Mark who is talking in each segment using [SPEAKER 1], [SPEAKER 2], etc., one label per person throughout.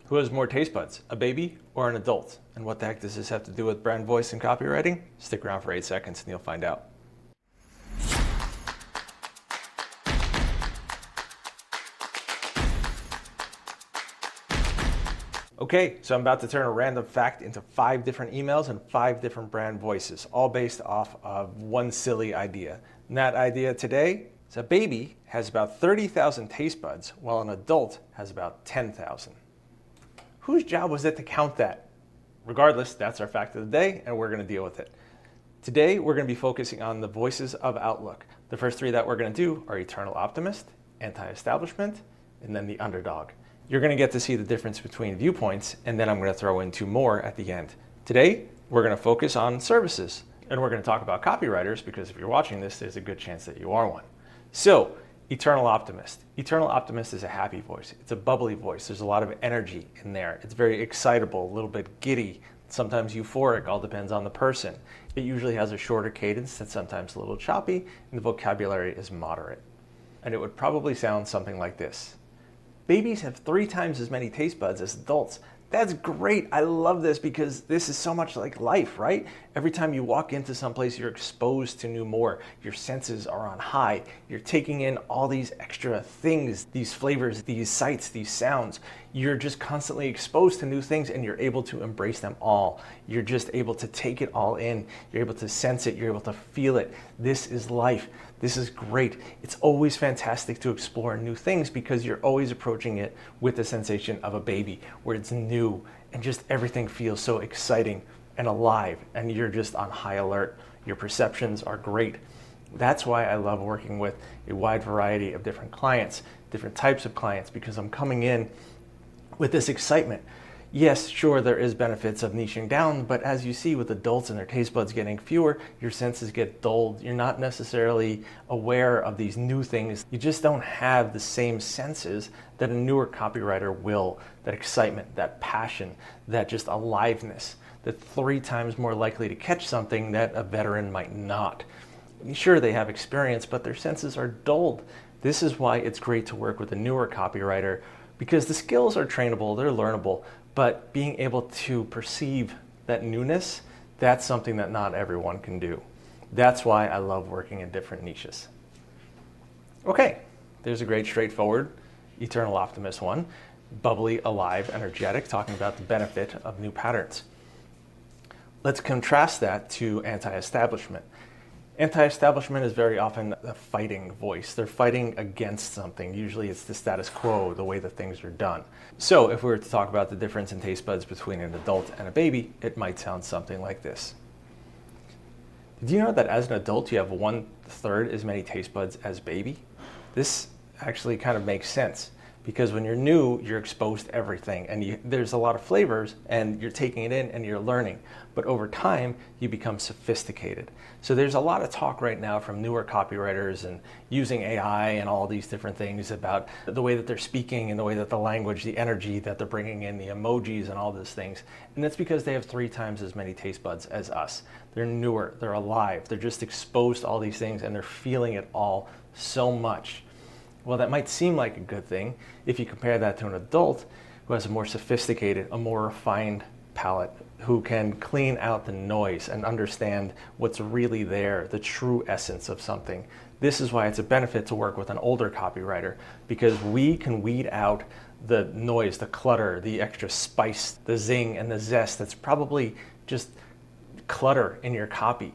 [SPEAKER 1] Who has more taste buds, a baby or an adult? And what the heck does this have to do with brand voice and copywriting? Stick around for 8 seconds and you'll find out. Okay, so I'm about to turn a random fact into 5 different emails and 5 different brand voices, all based off of one silly idea. And that idea today is a baby has about 30,000 taste buds, while an adult has about 10,000. Whose job was it to count that? Regardless, that's our fact of the day, and we're going to deal with it. Today, we're going to be focusing on the voices of Outlook. The first 3 that we're going to do are Eternal Optimist, Anti-Establishment, and then the Underdog. You're going to get to see the difference between viewpoints, and then I'm going to throw in 2 more at the end. Today, we're going to focus on services, and we're going to talk about copywriters, because if you're watching this, there's a good chance that you are one. So, Eternal Optimist. Eternal Optimist is a happy voice. It's a bubbly voice. There's a lot of energy in there. It's very excitable, a little bit giddy, sometimes euphoric, all depends on the person. It usually has a shorter cadence that's sometimes a little choppy, and the vocabulary is moderate. And it would probably sound something like this. Babies have 3 times as many taste buds as adults. That's great. I love this because this is so much like life, right? Every time you walk into someplace, you're exposed to new more. Your senses are on high. You're taking in all these extra things, these flavors, these sights, these sounds. You're just constantly exposed to new things and you're able to embrace them all. You're just able to take it all in. You're able to sense it. You're able to feel it. This is life. This is great. It's always fantastic to explore new things because you're always approaching it with the sensation of a baby, where it's new and just everything feels so exciting and alive and you're just on high alert. Your perceptions are great. That's why I love working with a wide variety of different clients, different types of clients, because I'm coming in with this excitement. Yes, sure, there is benefits of niching down, but as you see with adults and their taste buds getting fewer, your senses get dulled. You're not necessarily aware of these new things. You just don't have the same senses that a newer copywriter will. That excitement, that passion, that just aliveness, that 3 times more likely to catch something that a veteran might not. Sure, they have experience, but their senses are dulled. This is why it's great to work with a newer copywriter, because the skills are trainable, they're learnable, but being able to perceive that newness, that's something that not everyone can do. That's why I love working in different niches. Okay, there's a great straightforward Eternal Optimist one. Bubbly, alive, energetic, talking about the benefit of new patterns. Let's contrast that to anti-establishment. Anti-establishment is very often a fighting voice. They're fighting against something. Usually it's the status quo, the way that things are done. So if we were to talk about the difference in taste buds between an adult and a baby, it might sound something like this. Did you know that as an adult you have 1/3 as many taste buds as baby? This actually kind of makes sense, because when you're new, you're exposed to everything and there's a lot of flavors and you're taking it in and you're learning. But over time, you become sophisticated. So there's a lot of talk right now from newer copywriters and using AI and all these different things about the way that they're speaking and the way that the language, the energy that they're bringing in, the emojis and all these things. And that's because they have 3 times as many taste buds as us. They're newer, they're alive, they're just exposed to all these things and they're feeling it all so much. Well, that might seem like a good thing if you compare that to an adult who has a more sophisticated, a more refined palate, who can clean out the noise and understand what's really there, the true essence of something. This is why it's a benefit to work with an older copywriter, because we can weed out the noise, the clutter, the extra spice, the zing and the zest that's probably just clutter in your copy.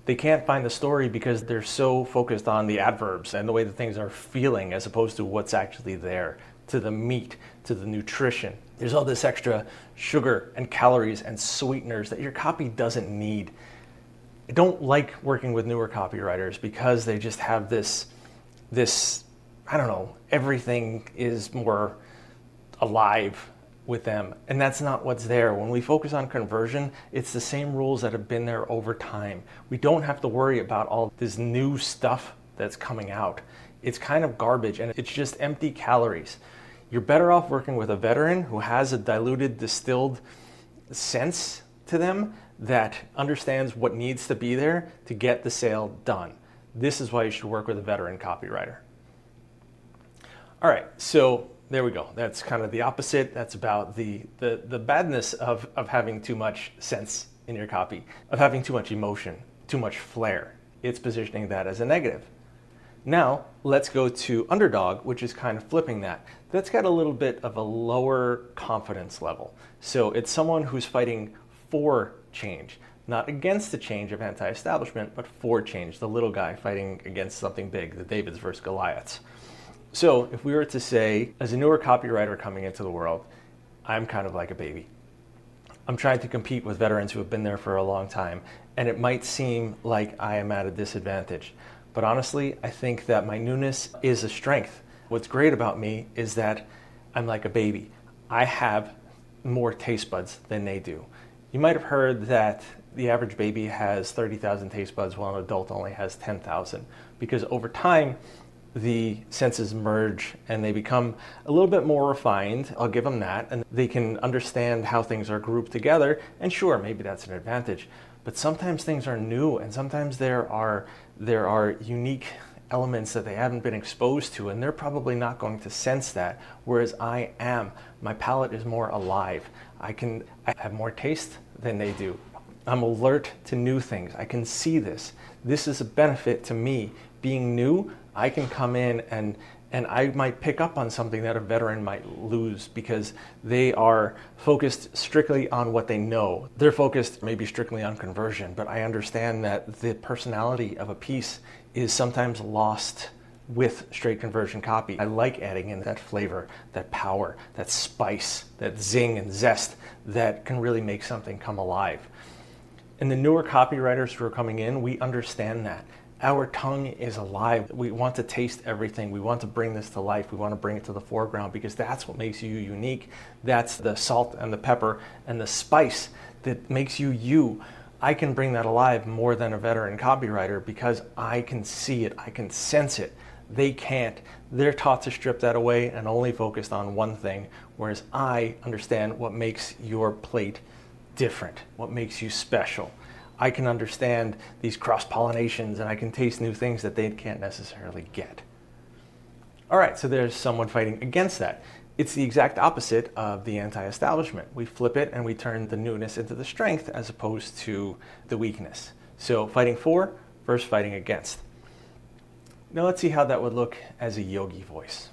[SPEAKER 1] They can't find the story because they're so focused on the adverbs and the way that things are feeling as opposed to what's actually there, to the meat, to the nutrition. There's all this extra sugar and calories and sweeteners that your copy doesn't need. I don't like working with newer copywriters because they just have this, I don't know, everything is more alive with them, and that's not what's there. When we focus on conversion, it's the same rules that have been there over time. We don't have to worry about all this new stuff that's coming out. It's kind of garbage and it's just empty calories. You're better off working with a veteran who has a diluted, distilled sense to them that understands what needs to be there to get the sale done. This is why you should work with a veteran copywriter. All right, so There we go. That's kind of the opposite. That's about the badness of having too much sense in your copy, of having too much emotion, too much flair. It's positioning that as a negative. Now, let's go to Underdog, which is kind of flipping that. That's got a little bit of a lower confidence level. So it's someone who's fighting for change, not against the change of anti-establishment, but for change, the little guy fighting against something big, the Davids versus Goliaths. So if we were to say, as a newer copywriter coming into the world, I'm kind of like a baby. I'm trying to compete with veterans who have been there for a long time, and it might seem like I am at a disadvantage. But honestly, I think that my newness is a strength. What's great about me is that I'm like a baby. I have more taste buds than they do. You might have heard that the average baby has 30,000 taste buds while an adult only has 10,000, because over time, the senses merge and they become a little bit more refined. I'll give them that. And they can understand how things are grouped together. And sure, maybe that's an advantage. But sometimes things are new, and sometimes there are unique elements that they haven't been exposed to, and they're probably not going to sense that. Whereas I am. My palate is more alive. I have more taste than they do. I'm alert to new things. I can see this. This is a benefit to me. Being new, I can come in and I might pick up on something that a veteran might lose because they are focused strictly on what they know. They're focused maybe strictly on conversion, but I understand that the personality of a piece is sometimes lost with straight conversion copy. I like adding in that flavor, that power, that spice, that zing and zest that can really make something come alive. And the newer copywriters who are coming in, we understand that. Our tongue is alive. We want to taste everything. We want to bring this to life. We want to bring it to the foreground because that's what makes you unique. That's the salt and the pepper and the spice that makes you you. I can bring that alive more than a veteran copywriter because I can see it. I can sense it. They can't. They're taught to strip that away and only focused on one thing, whereas I understand what makes your plate different, what makes you special. I can understand these cross-pollinations and I can taste new things that they can't necessarily get. All right, so there's someone fighting against that. It's the exact opposite of the anti-establishment. We flip it and we turn the newness into the strength as opposed to the weakness. So fighting for versus fighting against. Now let's see how that would look as a Yogi voice.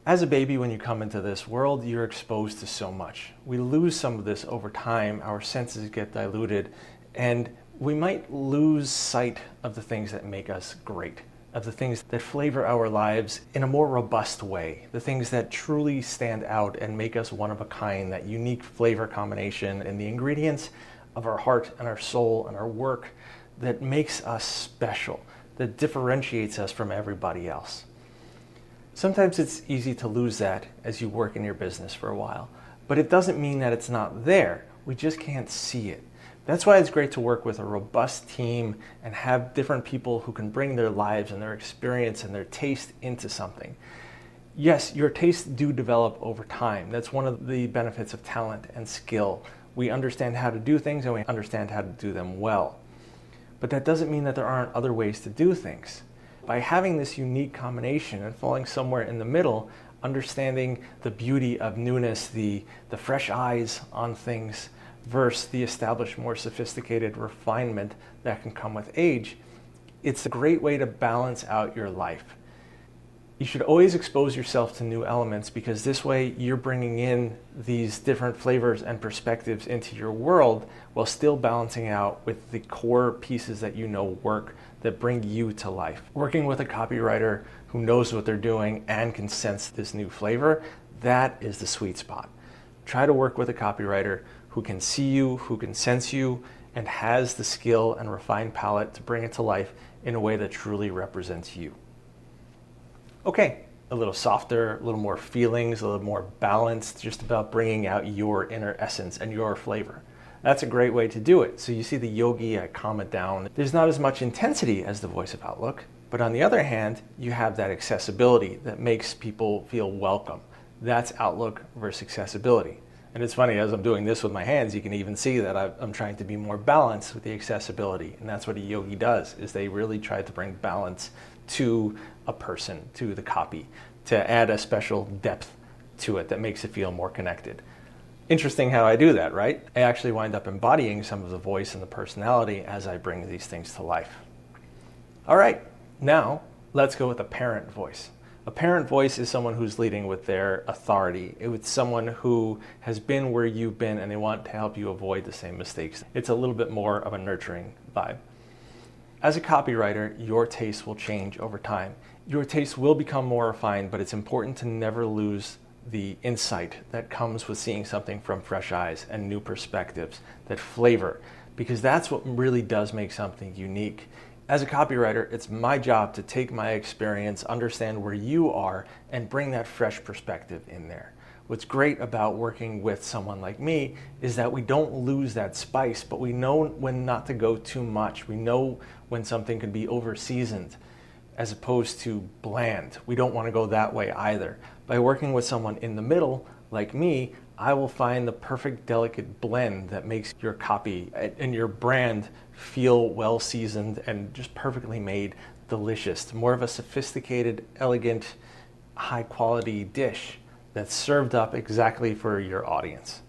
[SPEAKER 1] As a baby, when you come into this world, you're exposed to so much. We lose some of this over time. Our senses get diluted. And we might lose sight of the things that make us great, of the things that flavor our lives in a more robust way, the things that truly stand out and make us one of a kind, that unique flavor combination and the ingredients of our heart and our soul and our work that makes us special, that differentiates us from everybody else. Sometimes it's easy to lose that as you work in your business for a while, but it doesn't mean that it's not there. We just can't see it. That's why it's great to work with a robust team and have different people who can bring their lives and their experience and their taste into something. Yes, your tastes do develop over time. That's one of the benefits of talent and skill. We understand how to do things and we understand how to do them well. But that doesn't mean that there aren't other ways to do things. By having this unique combination and falling somewhere in the middle, understanding the beauty of newness, the fresh eyes on things, versus the established, more sophisticated refinement that can come with age, it's a great way to balance out your life. You should always expose yourself to new elements because this way you're bringing in these different flavors and perspectives into your world while still balancing out with the core pieces that you know work that bring you to life. Working with a copywriter who knows what they're doing and can sense this new flavor, that is the sweet spot. Try to work with a copywriter who can see you, who can sense you, and has the skill and refined palate to bring it to life in a way that truly represents you. Okay, a little softer, a little more feelings, a little more balanced, just about bringing out your inner essence and your flavor. That's a great way to do it. So you see the Yogi, I calm it down. There's not as much intensity as the voice of Outlook, but on the other hand, you have that accessibility that makes people feel welcome. That's Outlook versus accessibility. And it's funny, as I'm doing this with my hands, you can even see that I'm trying to be more balanced with the accessibility. And that's what a Yogi does, is they really try to bring balance to a person, to the copy, to add a special depth to it that makes it feel more connected. Interesting how I do that, right? I actually wind up embodying some of the voice and the personality as I bring these things to life. All right, now let's go with a parent voice. A parent voice is someone who's leading with their authority. It's someone who has been where you've been and they want to help you avoid the same mistakes. It's a little bit more of a nurturing vibe. As a copywriter, your taste will change over time. Your taste will become more refined, but it's important to never lose the insight that comes with seeing something from fresh eyes and new perspectives, that flavor, because that's what really does make something unique. As a copywriter, it's my job to take my experience, understand where you are, and bring that fresh perspective in there. What's great about working with someone like me is that we don't lose that spice, but we know when not to go too much. We know when something can be over-seasoned as opposed to bland. We don't want to go that way either. By working with someone in the middle, like me, I will find the perfect delicate blend that makes your copy and your brand feel well seasoned and just perfectly made, delicious. More of a sophisticated, elegant, high quality dish that's served up exactly for your audience.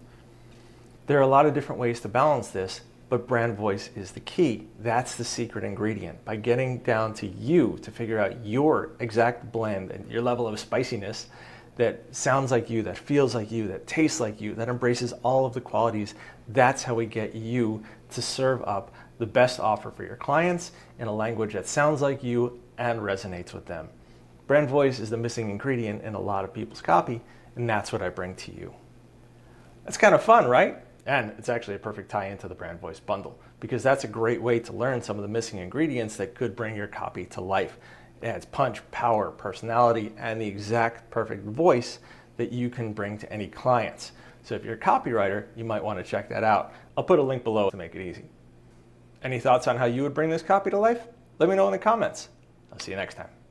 [SPEAKER 1] There are a lot of different ways to balance this, but brand voice is the key. That's the secret ingredient. By getting down to you to figure out your exact blend and your level of spiciness that sounds like you, that feels like you, that tastes like you, that embraces all of the qualities, that's how we get you to serve up the best offer for your clients in a language that sounds like you and resonates with them. Brand voice is the missing ingredient in a lot of people's copy, and that's what I bring to you. That's kind of fun, right? And it's actually a perfect tie into the brand voice bundle, because that's a great way to learn some of the missing ingredients that could bring your copy to life. It adds punch, power, personality, and the exact perfect voice that you can bring to any clients. So if you're a copywriter, you might want to check that out. I'll put a link below to make it easy. Any thoughts on how you would bring this copy to life? Let me know in the comments. I'll see you next time.